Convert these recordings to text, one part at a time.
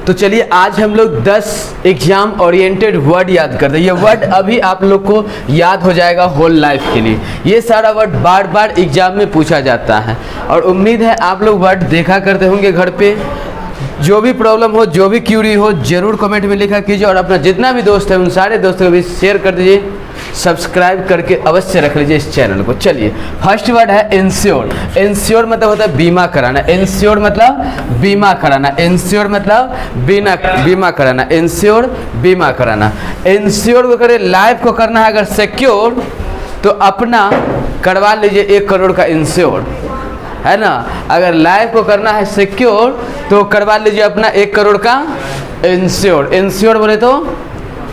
तो चलिए आज हम लोग 10 एग्जाम ओरिएंटेड वर्ड याद करते हैं। ये वर्ड अभी आप लोग को याद हो जाएगा होल लाइफ के लिए। ये सारा वर्ड बार बार एग्जाम में पूछा जाता है और उम्मीद है आप लोग वर्ड देखा करते होंगे घर पे। जो भी प्रॉब्लम हो, जो भी क्यूरी हो, जरूर कमेंट में लिखा कीजिए और अपना जितना भी दोस्त है उन सारे दोस्तों को भी शेयर कर दीजिए। सब्सक्राइब करके अवश्य रख लीजिए इस चैनल को। चलिए फर्स्ट वर्ड है इंश्योर। इंश्योर मतलब होता है बीमा कराना। इंश्योर मतलब बीमा कराना। इंश्योर मतलब बीमा कराना। इंश्योर बीमा कराना। इंश्योर को करे, लाइफ को करना है अगर सिक्योर तो अपना करवा लीजिए 1 करोड़ का इंश्योर, है ना। अगर लाइफ को करना है सिक्योर तो करवा लीजिए अपना 1 करोड़ का इंश्योर। इंश्योर बोले तो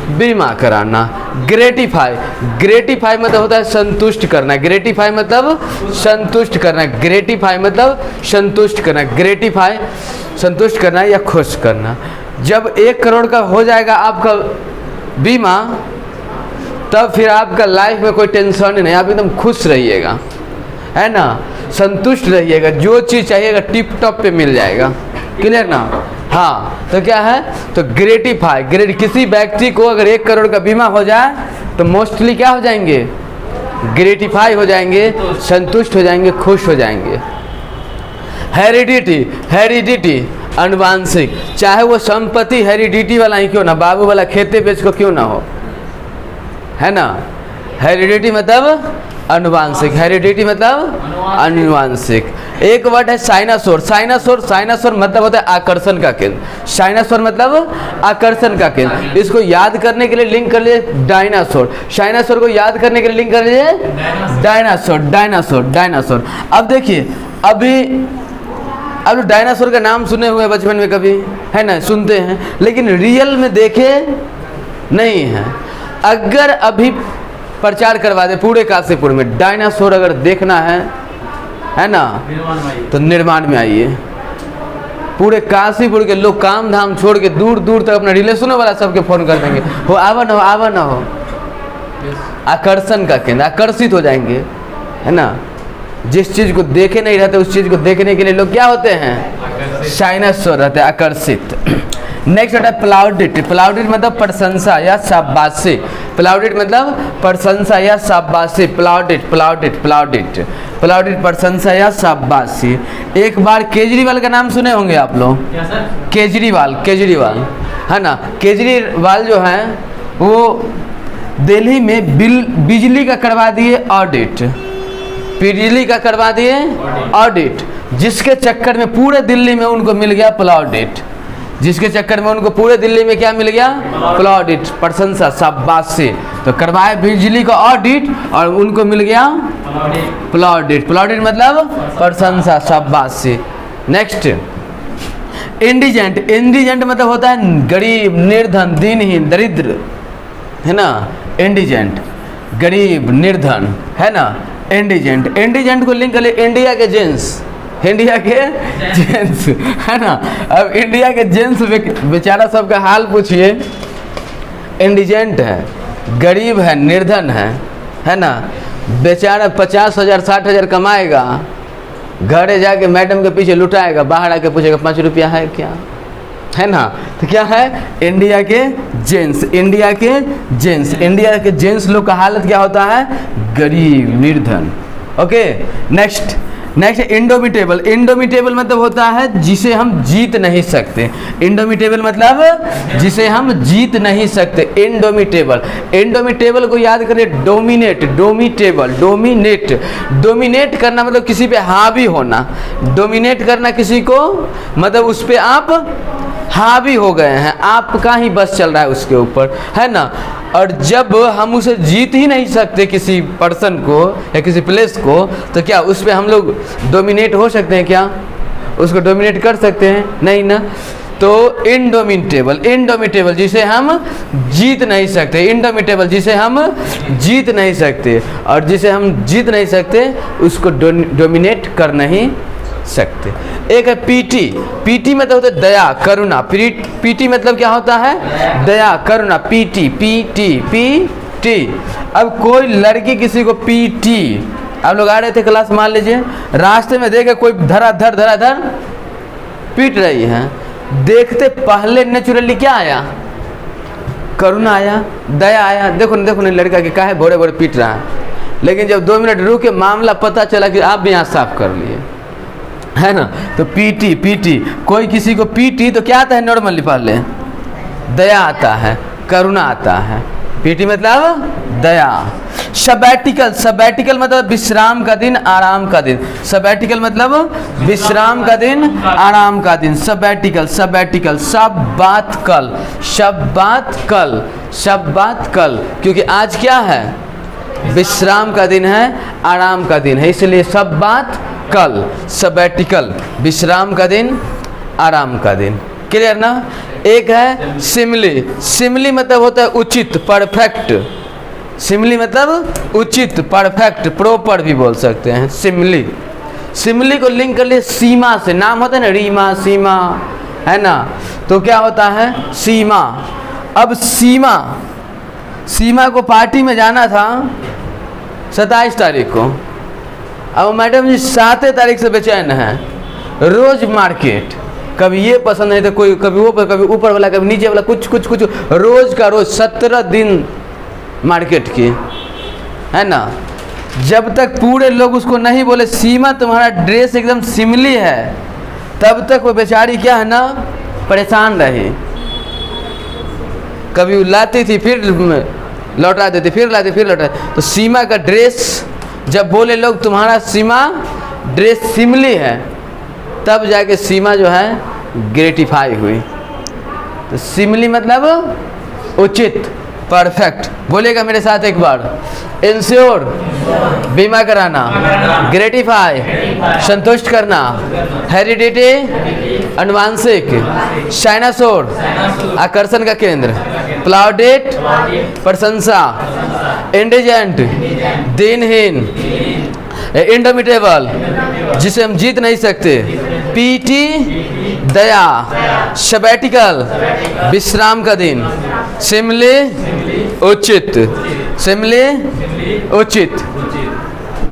बीमा कराना। ग्रेटिफाई, ग्रेटिफाई मतलब होता है संतुष्ट करना। ग्रेटिफाई मतलब संतुष्ट करना। ग्रेटिफाई मतलब संतुष्ट करना। ग्रेटिफाई संतुष्ट करना या खुश करना। जब 1 करोड़ का हो जाएगा आपका बीमा तब फिर आपका लाइफ में कोई टेंशन नहीं, आप एकदम खुश रहिएगा, है ना, संतुष्ट रहिएगा। जो चीज़ चाहिएगा टिप टॉप पे मिल जाएगा। क्लियर ना। हाँ, तो क्या है, तो ग्रेटिफाई, किसी व्यक्ति को अगर 1 करोड़ का बीमा हो जाए तो मोस्टली क्या हो जाएंगे, ग्रेटिफाई हो जाएंगे, संतुष्ट हो जाएंगे, खुश हो जाएंगे। हेरिडिटी, हेरिडिटी अनुवांशिक, चाहे वो संपत्ति हेरिडिटी वाला ही क्यों ना, बाबू वाला खेते बेच को क्यों ना हो, है ना। हेरिडिटी मतलब अनुवांशिक। हेरिडिटी मतलब अनुवांशिक। एक वर्ड है साइनासोर। साइनासोर, साइनासोर मतलब होता है आकर्षण का केंद्र। साइनासोर मतलब आकर्षण का केंद्र। इसको याद करने के लिए लिंक कर लीजिए डायनासोर। साइनासोर को याद करने के लिए लिंक कर लीजिए डायनासोर। Dinosaur, dinosaur. अब देखिए अब डायनासोर का नाम सुने हुए बचपन में कभी, है ना, सुनते हैं, लेकिन रियल में देखे नहीं है। अगर अभी प्रचार करवा दे पूरे काशीपुर में, डायनासोर अगर देखना है ना, तो निर्माण में आइए। पूरे काशीपुर के लोग काम धाम छोड़ के दूर दूर तक अपना रिलेशनों वाला सबके फोन कर देंगे, हो आवा ना हो, आवा ना हो। आकर्षण का केंद्र, आकर्षित हो जाएंगे, है ना। जिस चीज को देखे नहीं रहते उस चीज को देखने के लिए लोग क्या होते हैं, साइनासोर रहते हैं, आकर्षित। नेक्स्ट होता है प्लाउडिट। प्लाउडिट मतलब प्रशंसा या शाबाशी। प्लाउडिट मतलब प्रशंसा या शाबाशी। प्लाउडिट, प्लाउडिट, प्लाउडिट, प्लाउडिट प्रशंसा या शाबाशी। एक बार केजरीवाल का नाम सुने होंगे आप लोग। केजरीवाल, केजरीवाल, है ना। केजरीवाल जो है वो दिल्ली में बिजली का करवा दिए ऑडिट। बिजली का करवा दिए ऑडिट, जिसके चक्कर में पूरे दिल्ली में उनको मिल गया प्लाउडिट। जिसके चक्कर में उनको पूरे दिल्ली में क्या मिल गया, प्लाउडिट, प्रशंसा, शाबाशी। तो करवाए बिजली का ऑडिट और उनको मिल गया प्लाउडिट। प्लाउडिट मतलब प्रशंसा, शाबाशी। Next indigent. इंडिजेंट मतलब होता है गरीब, निर्धन, दीनहीन, दरिद्र, है ना। इंडिजेंट गरीब, निर्धन, है ना। इंडिजेंट, इंडिजेंट को लिंक कर ले इंडिया के जेंट्स। इंडिया के जेंट्स, है ना। अब इंडिया के जेंट्स बेचारा सबका हाल पूछिए। इंडिजेंट है, गरीब है, निर्धन है ना। बेचारा 50,000 60,000 कमाएगा, घरे जाके मैडम के पीछे लुटाएगा, बाहर आके पूछेगा 5 रुपया है क्या, है ना। तो क्या है, इंडिया के जेंट्स। इंडिया के जेंट्स, इंडिया के जेंट्स लोग का हालत क्या होता है, गरीब, निर्धन। Okay, next indomitable. इंडोमिटेबल मतलब होता है जिसे हम जीत नहीं सकते। इंडोमिटेबल मतलब जिसे हम जीत नहीं सकते। इंडोमिटेबल, इंडोमिटेबल को याद करिए डोमिनेट, डोमिटेबल, डोमिनेट। डोमिनेट करना मतलब किसी पे हावी होना। डोमिनेट करना किसी को मतलब उस पे आप हावी हो गए हैं, आपका ही बस चल रहा है उसके ऊपर, है ना। और जब हम उसे जीत ही नहीं सकते किसी पर्सन को या किसी प्लेस को, तो क्या उस पर हम लोग डोमिनेट हो सकते हैं, क्या उसको डोमिनेट कर सकते हैं, नहीं ना। तो इंडोमिटेबल, इंडोमिटेबल जिसे हम जीत नहीं सकते। इंडोमिटेबल जिसे हम जीत नहीं सकते, और जिसे हम जीत नहीं सकते उसको डोमिनेट कर नहीं सकते। एक है पीटी। पीटी मतलब होता है दया, करुणा। पीटी मतलब क्या होता है, दया, करुणा। Pity, pity, pity. अब कोई लड़की किसी को पीटी, आप लोग आ रहे थे क्लास, मान लीजिए रास्ते में देखे कोई धराधर पीट रही है, देखते पहले नेचुरली क्या आया? करुणा आया, दया आया। देखो ना लड़का के काहे बोरे बोरे पीट रहा है, लेकिन जब 2 मिनट रुके मामला पता चला कि आप भी यहाँ साफ कर लिए, है ना। तो पीटी कोई किसी को पीटी तो क्या आता है नॉर्मली? पहले दया आता है, करुणा आता है। पीटी मतलब दया। सबैटिकल मतलब विश्राम का दिन, आराम का दिन। सबैटिकल मतलब विश्राम का दिन, आराम का दिन। सबैटिकल सब बात कल, क्योंकि आज क्या है? विश्राम का दिन है, आराम का दिन है, इसलिए सब बात कल। सबैटिकल विश्राम का दिन, आराम का दिन। क्लियर ना? एक है सिमली मतलब होता है उचित, परफेक्ट। सिमली मतलब उचित, परफेक्ट, प्रॉपर भी बोल सकते हैं। सिमली को लिंक कर लिए सीमा से। नाम होता है ना, रीमा, सीमा, है ना। तो क्या होता है? सीमा। अब सीमा को पार्टी में जाना था 27 तारीख को। अब मैडम जी 7 तारीख से बेचैन है। रोज मार्केट, कभी ये पसंद नहीं तो कोई, कभी वो, कभी ऊपर वाला, कभी नीचे वाला, कुछ रोज का रोज 17 दिन मार्केट की, है ना। जब तक पूरे लोग उसको नहीं बोले सीमा तुम्हारा ड्रेस एकदम सिमली है, तब तक वो बेचारी क्या है ना, परेशान रही। कभी लाती थी फिर लौटा देती, फिर लाती फिर लौटा। तो सीमा का ड्रेस जब बोले लोग तुम्हारा सीमा ड्रेस सिमली है, तब जाके सीमा जो है ग्रेटिफाई हुई। तो सिमली मतलब उचित, परफेक्ट। बोलेगा मेरे साथ एक बार। इंश्योर बीमा कराना, ग्रेटिफाई संतुष्ट करना, हेरिडिटी अनुवांशिक, साइनासोर आकर्षण का केंद्र, प्लाउडेट प्रशंसा, इंडिजेंट दिनहीन, इंडोमिटेबल जिसे हम जीत नहीं सकते, पीटी दया, सबैटिकल विश्राम का दिन, सिमली उचित, सिमली उचित।